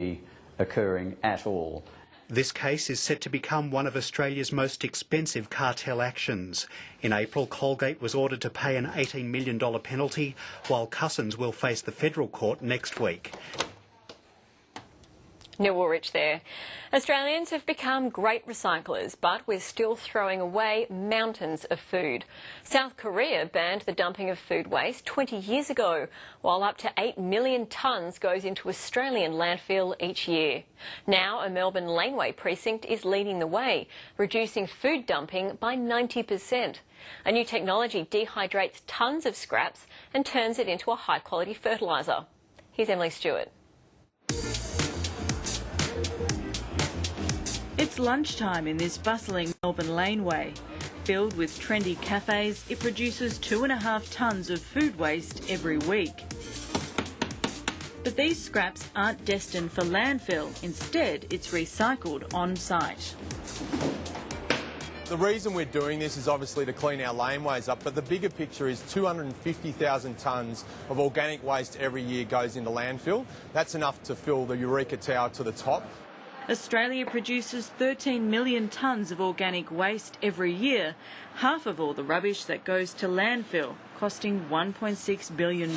be occurring at all. This case is set to become one of Australia's most expensive cartel actions. In April, Colgate was ordered to pay an $18 million penalty, while Cussons will face the federal court next week. Neil Woolrich there. Australians have become great recyclers, but we're still throwing away mountains of food. South Korea banned the dumping of food waste 20 years ago, while up to 8 million tonnes goes into Australian landfill each year. Now a Melbourne laneway precinct is leading the way, reducing food dumping by 90%. A new technology dehydrates tonnes of scraps and turns it into a high-quality fertiliser. Here's Emily Stewart. It's lunchtime in this bustling Melbourne laneway. Filled with trendy cafes, it produces 2.5 tonnes of food waste every week. But these scraps aren't destined for landfill. Instead, it's recycled on site. The reason we're doing this is obviously to clean our laneways up, but the bigger picture is 250,000 tonnes of organic waste every year goes into landfill. That's enough to fill the Eureka Tower to the top. Australia produces 13 million tonnes of organic waste every year, half of all the rubbish that goes to landfill, costing $1.6 billion.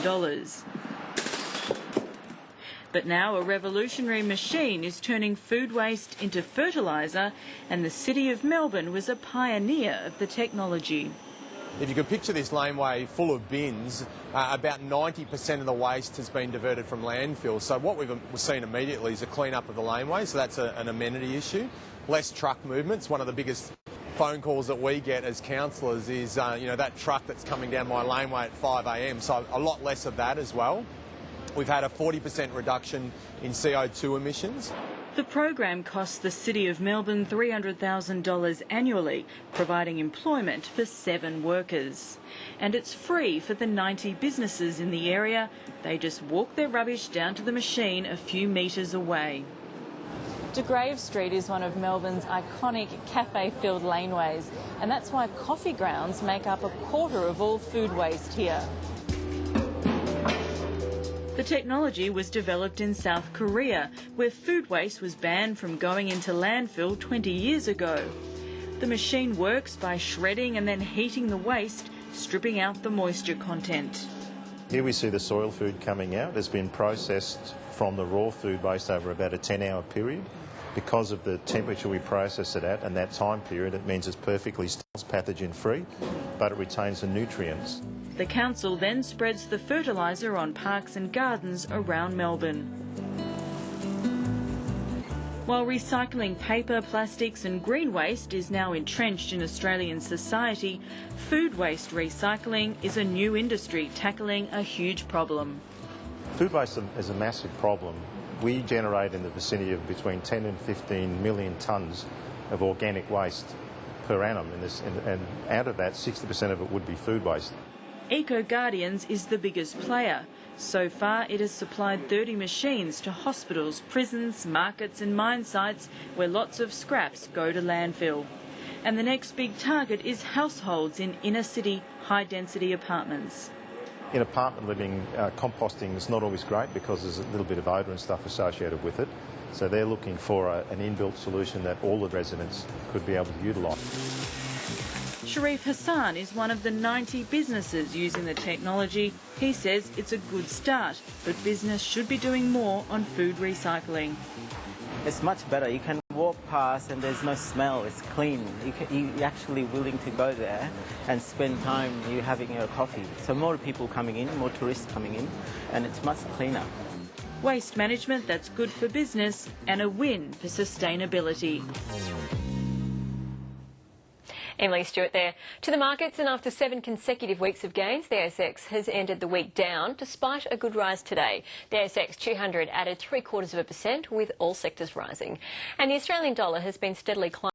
But now a revolutionary machine is turning food waste into fertiliser, and the City of Melbourne was a pioneer of the technology. If you could picture this laneway full of bins, about 90% of the waste has been diverted from landfill. So what we've seen immediately is a clean-up of the laneway, so that's an amenity issue. Less truck movements. One of the biggest phone calls that we get as councillors is, that truck that's coming down my laneway at 5 a.m, so a lot less of that as well. We've had a 40% reduction in CO2 emissions. The program costs the City of Melbourne $300,000 annually, providing employment for 7 workers. And it's free for the 90 businesses in the area. They just walk their rubbish down to the machine a few metres away. Degraves Street is one of Melbourne's iconic cafe-filled laneways, and that's why coffee grounds make up a quarter of all food waste here. The technology was developed in South Korea, where food waste was banned from going into landfill 20 years ago. The machine works by shredding and then heating the waste, stripping out the moisture content. Here we see the soil food coming out. It's been processed from the raw food waste over about a 10-hour period. Because of the temperature we process it at and that time period, it means it's perfectly pathogen-free, but it retains the nutrients. The council then spreads the fertiliser on parks and gardens around Melbourne. While recycling paper, plastics and green waste is now entrenched in Australian society, food waste recycling is a new industry tackling a huge problem. Food waste is a massive problem. We generate in the vicinity of between 10 and 15 million tonnes of organic waste per annum, and out of that, 60% of it would be food waste. Eco Guardians is the biggest player. So far, it has supplied 30 machines to hospitals, prisons, markets and mine sites where lots of scraps go to landfill. And the next big target is households in inner-city, high-density apartments. In apartment living, composting is not always great because there's a little bit of odour and stuff associated with it. So they're looking for an inbuilt solution that all the residents could be able to utilise. Sharif Hassan is one of the 90 businesses using the technology. He says it's a good start, but business should be doing more on food recycling. It's much better. You can walk past and there's no smell. It's clean. You're actually willing to go there and spend time you having your coffee. So more people coming in, more tourists coming in, and it's much cleaner. Waste management that's good for business and a win for sustainability. Emily Stewart there. To the markets, and after 7 consecutive weeks of gains, the ASX has ended the week down despite a good rise today. The ASX 200 added 0.75%, with all sectors rising. And the Australian dollar has been steadily climbing